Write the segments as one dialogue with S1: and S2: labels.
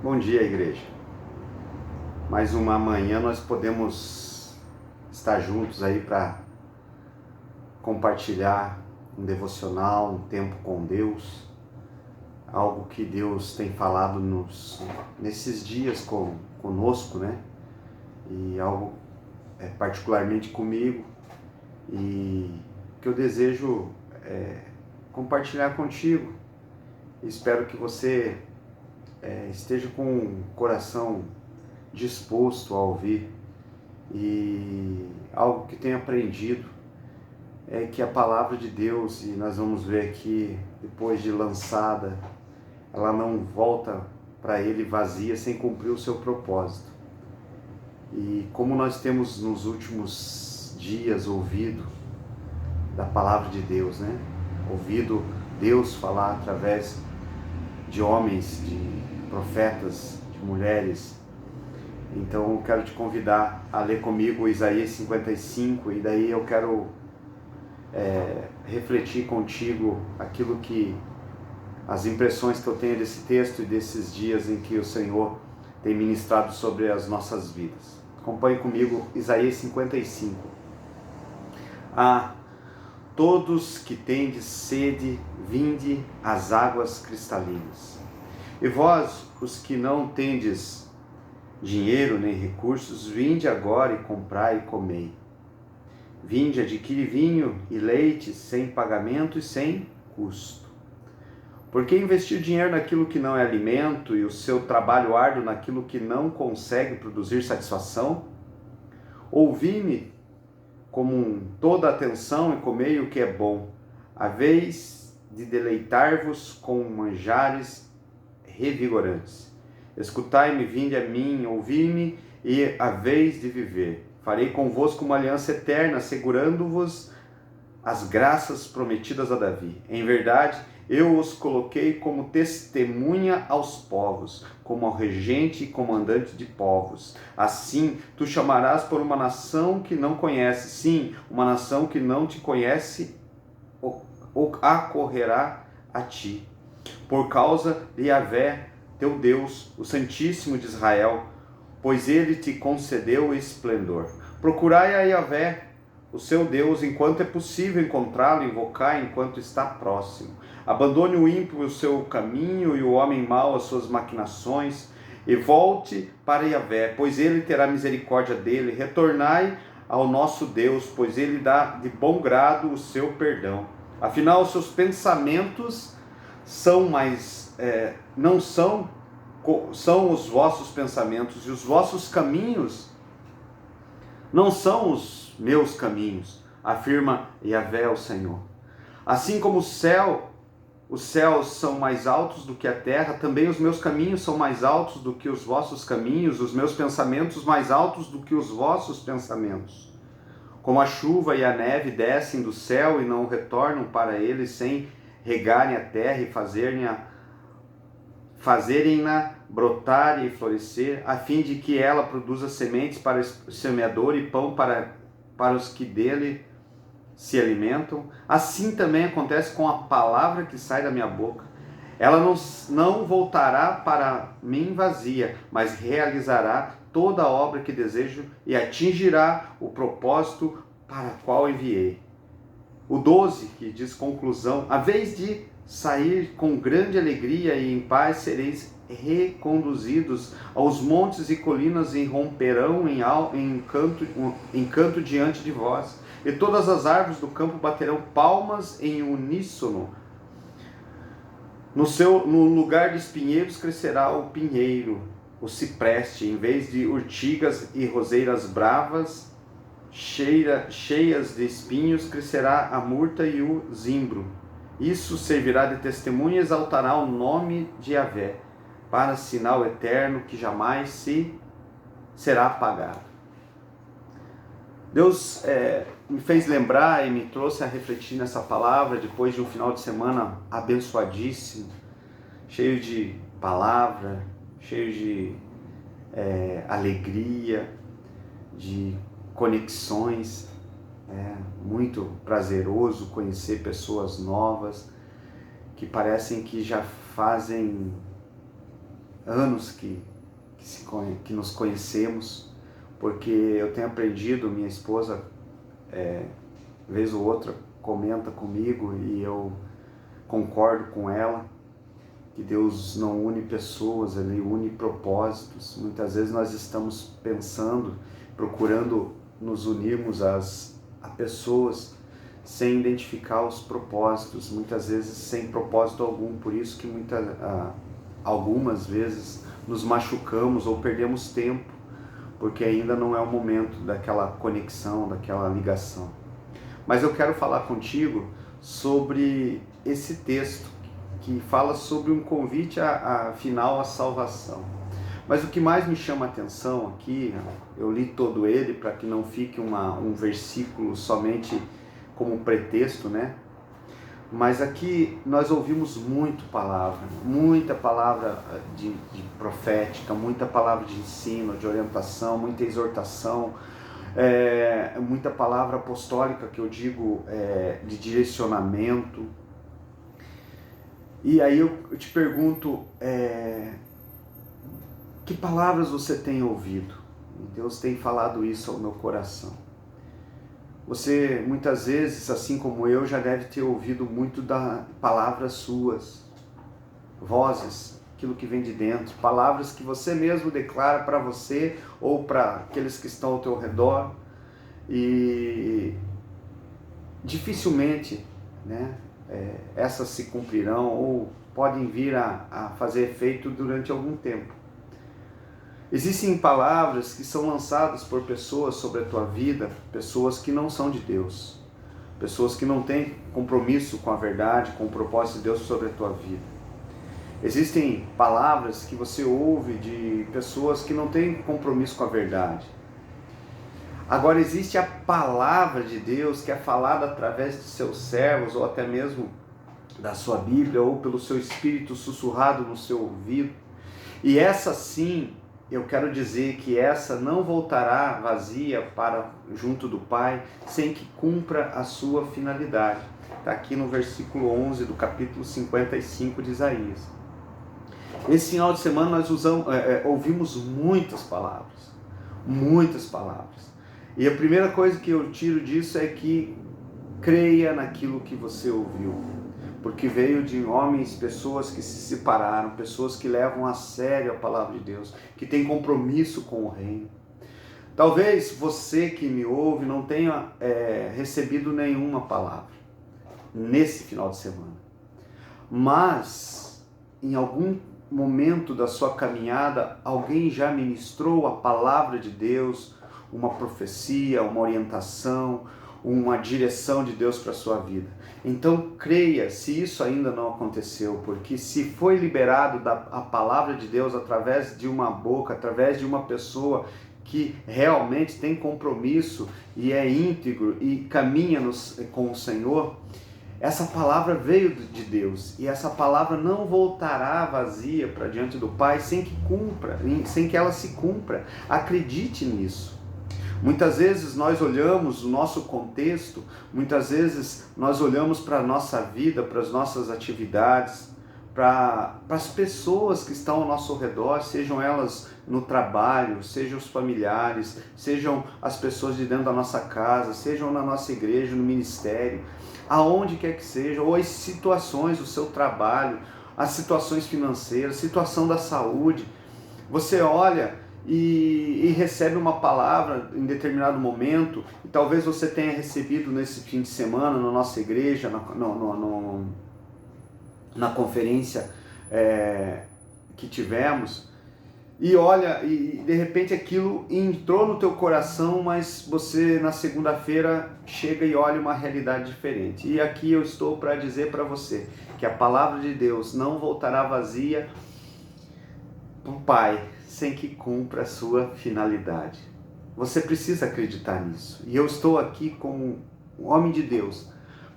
S1: Bom dia, igreja. Mais uma manhã nós podemos estar juntos aí para compartilhar um devocional, um tempo com Deus, algo que Deus tem falado nesses dias conosco, né? E algo particularmente comigo, e que eu desejo compartilhar contigo. Espero que você esteja com o coração disposto a ouvir, e algo que tenho aprendido é que a palavra de Deus, e nós vamos ver aqui, depois de lançada, ela não volta para Ele vazia sem cumprir o seu propósito. E como nós temos nos últimos dias ouvido da palavra de Deus, né? Ouvido Deus falar através de homens, de profetas, de mulheres. Então eu quero te convidar a ler comigo Isaías 55, e daí eu quero refletir contigo aquilo que, as impressões que eu tenho desse texto e desses dias em que o Senhor tem ministrado sobre as nossas vidas. Acompanhe comigo Isaías 55. Todos que tendes sede, vinde às águas cristalinas. E vós, os que não tendes dinheiro nem recursos, vinde agora e comprai e comei. Vinde, adquire vinho e leite sem pagamento e sem custo. Porque investir dinheiro naquilo que não é alimento e o seu trabalho árduo naquilo que não consegue produzir satisfação? Ouvi-me com toda atenção e comei o que é bom, a vez de deleitar-vos com manjares revigorantes. Escutai-me, vinde a mim, ouvi-me, e a vez de viver. Farei convosco uma aliança eterna, assegurando-vos as graças prometidas a Davi. Em verdade, eu os coloquei como testemunha aos povos, como ao regente e comandante de povos. Assim, tu chamarás por uma nação que não conhece, sim, uma nação que não te conhece, acorrerá a ti. Por causa de Yahvé, teu Deus, o Santíssimo de Israel, pois ele te concedeu esplendor. Procurai a Yahvé, o seu Deus, enquanto é possível encontrá-lo, invocar enquanto está próximo. Abandone o ímpio o seu caminho e o homem mau as suas maquinações, e volte para Yahvé, pois ele terá misericórdia dele. Retornai ao nosso Deus, pois ele dá de bom grado o seu perdão. Afinal, os seus pensamentos não são os vossos pensamentos, e os vossos caminhos não são os meus caminhos, afirma Yahvé, o Senhor. Assim como os céus são mais altos do que a terra, também os meus caminhos são mais altos do que os vossos caminhos, os meus pensamentos mais altos do que os vossos pensamentos. Como a chuva e a neve descem do céu e não retornam para ele sem regarem a terra e fazerem-na brotar e florescer, a fim de que ela produza sementes para o semeador e pão para os que dele se alimentam, assim também acontece com a palavra que sai da minha boca. Ela não voltará para mim vazia, mas realizará toda a obra que desejo e atingirá o propósito para o qual enviei. O 12, que diz conclusão: a vez de sair com grande alegria e em paz sereis reconduzidos aos montes e colinas, e romperão em canto diante de vós, e todas as árvores do campo baterão palmas em uníssono. No lugar de espinheiros crescerá o pinheiro, o cipreste, em vez de urtigas e roseiras bravas, cheias de espinhos, crescerá a murta e o zimbro. Isso servirá de testemunha e exaltará o nome de Yahvé, para sinal eterno que jamais será apagado. Deus me fez lembrar e me trouxe a refletir nessa palavra depois de um final de semana abençoadíssimo, cheio de palavra, cheio de alegria, de conexões. É muito prazeroso conhecer pessoas novas que parecem que já fazem anos que nos conhecemos, porque eu tenho aprendido, minha esposa, vez ou outra, comenta comigo e eu concordo com ela, que Deus não une pessoas, Ele une propósitos. Muitas vezes nós estamos pensando, procurando nos unirmos a pessoas sem identificar os propósitos, muitas vezes sem propósito algum. Por isso que algumas vezes nos machucamos ou perdemos tempo, porque ainda não é o momento daquela conexão, daquela ligação. Mas eu quero falar contigo sobre esse texto que fala sobre um convite final à salvação. Mas o que mais me chama a atenção aqui, eu li todo ele para que não fique um versículo somente como pretexto, né? Mas aqui nós ouvimos muita palavra de profética, muita palavra de ensino, de orientação, muita exortação, muita palavra apostólica, que eu digo, de direcionamento. E aí eu te pergunto, que palavras você tem ouvido? E Deus tem falado isso ao meu coração. Você, muitas vezes, assim como eu, já deve ter ouvido muito das palavras suas, vozes, aquilo que vem de dentro, palavras que você mesmo declara para você ou para aqueles que estão ao teu redor, e dificilmente, né, essas se cumprirão ou podem vir a fazer efeito durante algum tempo. Existem palavras que são lançadas por pessoas sobre a tua vida, pessoas que não são de Deus, pessoas que não têm compromisso com a verdade, com o propósito de Deus sobre a tua vida. Existem palavras que você ouve de pessoas que não têm compromisso com a verdade. Agora existe a palavra de Deus que é falada através de seus servos, ou até mesmo da sua Bíblia, ou pelo seu Espírito sussurrado no seu ouvido. E essa sim, eu quero dizer que essa não voltará vazia para junto do Pai, sem que cumpra a sua finalidade. Está aqui no versículo 11 do capítulo 55 de Isaías. Esse final de semana nós ouvimos muitas palavras. E a primeira coisa que eu tiro disso é que creia naquilo que você ouviu. Porque veio de homens, pessoas que se separaram, pessoas que levam a sério a palavra de Deus, que têm compromisso com o reino. Talvez você que me ouve não tenha recebido nenhuma palavra nesse final de semana. Mas, em algum momento da sua caminhada, alguém já ministrou a palavra de Deus, uma profecia, uma orientação, uma direção de Deus para a sua vida. Então creia, se isso ainda não aconteceu, porque se foi liberado a palavra de Deus através de uma boca, através de uma pessoa que realmente tem compromisso e é íntegro e caminha com o Senhor, essa palavra veio de Deus e essa palavra não voltará vazia para diante do Pai sem que ela se cumpra. Acredite nisso. Muitas vezes nós olhamos o nosso contexto, muitas vezes nós olhamos para a nossa vida, para as nossas atividades, para as pessoas que estão ao nosso redor, sejam elas no trabalho, sejam os familiares, sejam as pessoas de dentro da nossa casa, sejam na nossa igreja, no ministério, aonde quer que seja, ou as situações do seu trabalho, as situações financeiras, situação da saúde. Você olha e recebe uma palavra em determinado momento, e talvez você tenha recebido nesse fim de semana na nossa igreja, na conferência que tivemos, e olha, e de repente aquilo entrou no teu coração, mas você na segunda-feira chega e olha uma realidade diferente. E aqui eu estou para dizer para você que a palavra de Deus não voltará vazia para o Pai, sem que cumpra a sua finalidade. Você precisa acreditar nisso. E eu estou aqui como um homem de Deus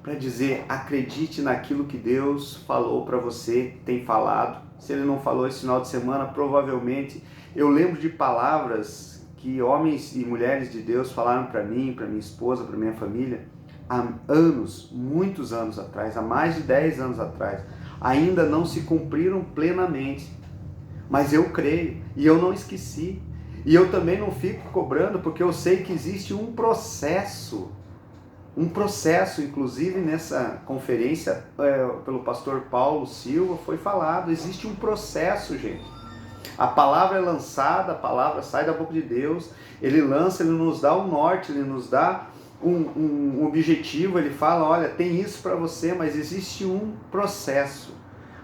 S1: para dizer, acredite naquilo que Deus falou para você, tem falado. Se Ele não falou esse final de semana, provavelmente eu lembro de palavras que homens e mulheres de Deus falaram para mim, para minha esposa, para minha família, há anos, muitos anos atrás, há mais de 10 anos atrás, ainda não se cumpriram plenamente. mas eu creio e eu não esqueci. E eu também não fico cobrando, porque eu sei que existe um processo, inclusive nessa conferência pelo pastor Paulo Silva foi falado, existe um processo, gente. A palavra é lançada, a palavra sai da boca de Deus, ele lança, ele nos dá um norte, ele nos dá um objetivo, ele fala, olha, tem isso para você, mas existe um processo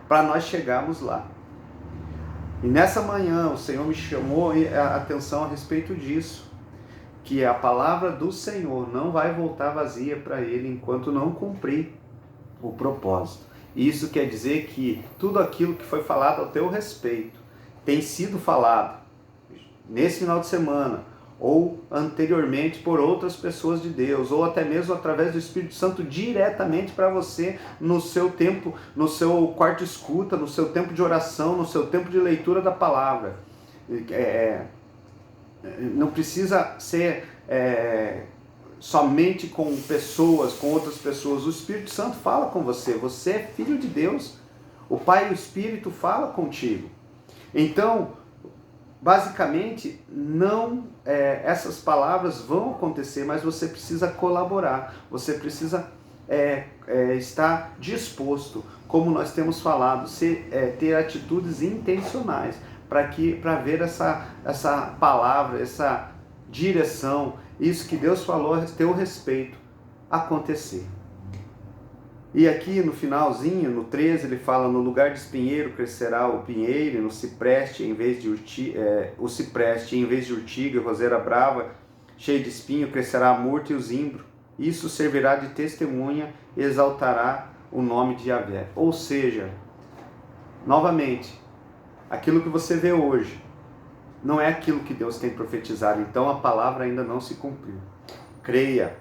S1: para nós chegarmos lá. E nessa manhã o Senhor me chamou a atenção a respeito disso, que a palavra do Senhor não vai voltar vazia para ele enquanto não cumprir o propósito. Isso quer dizer que tudo aquilo que foi falado ao teu respeito tem sido falado nesse final de semana ou anteriormente por outras pessoas de Deus, ou até mesmo através do Espírito Santo diretamente para você no seu tempo, no seu quarto de escuta, no seu tempo de oração, no seu tempo de leitura da palavra. Não precisa ser somente com pessoas, com outras pessoas. O Espírito Santo fala com você, você é filho de Deus, o Pai e o Espírito falam contigo. Então, basicamente, não essas palavras vão acontecer, mas você precisa colaborar, você precisa estar disposto, como nós temos falado, ter atitudes intencionais para ver essa palavra, essa direção, isso que Deus falou a teu respeito acontecer. E aqui no finalzinho, no 13, ele fala, no lugar de espinheiro crescerá o pinheiro, no cipreste em vez de o cipreste em vez de urtiga, roseira brava, cheia de espinho, crescerá a murta e o zimbro. Isso servirá de testemunha e exaltará o nome de Yahvé. Ou seja, novamente, aquilo que você vê hoje não é aquilo que Deus tem profetizado, então a palavra ainda não se cumpriu. Creia,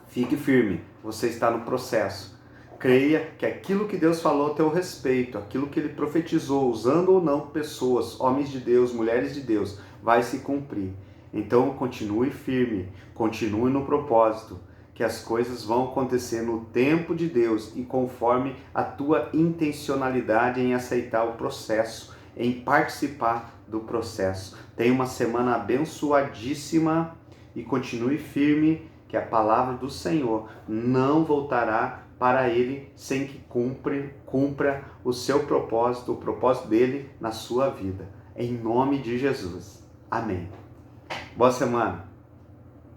S1: fique firme, você está no processo. Creia que aquilo que Deus falou a teu respeito, aquilo que Ele profetizou, usando ou não pessoas, homens de Deus, mulheres de Deus, vai se cumprir. Então continue firme, continue no propósito, que as coisas vão acontecer no tempo de Deus e conforme a tua intencionalidade em aceitar o processo, em participar do processo. Tenha uma semana abençoadíssima e continue firme, que a palavra do Senhor não voltará para ele sem que cumpra o seu propósito, o propósito dele na sua vida. Em nome de Jesus. Amém. Boa semana.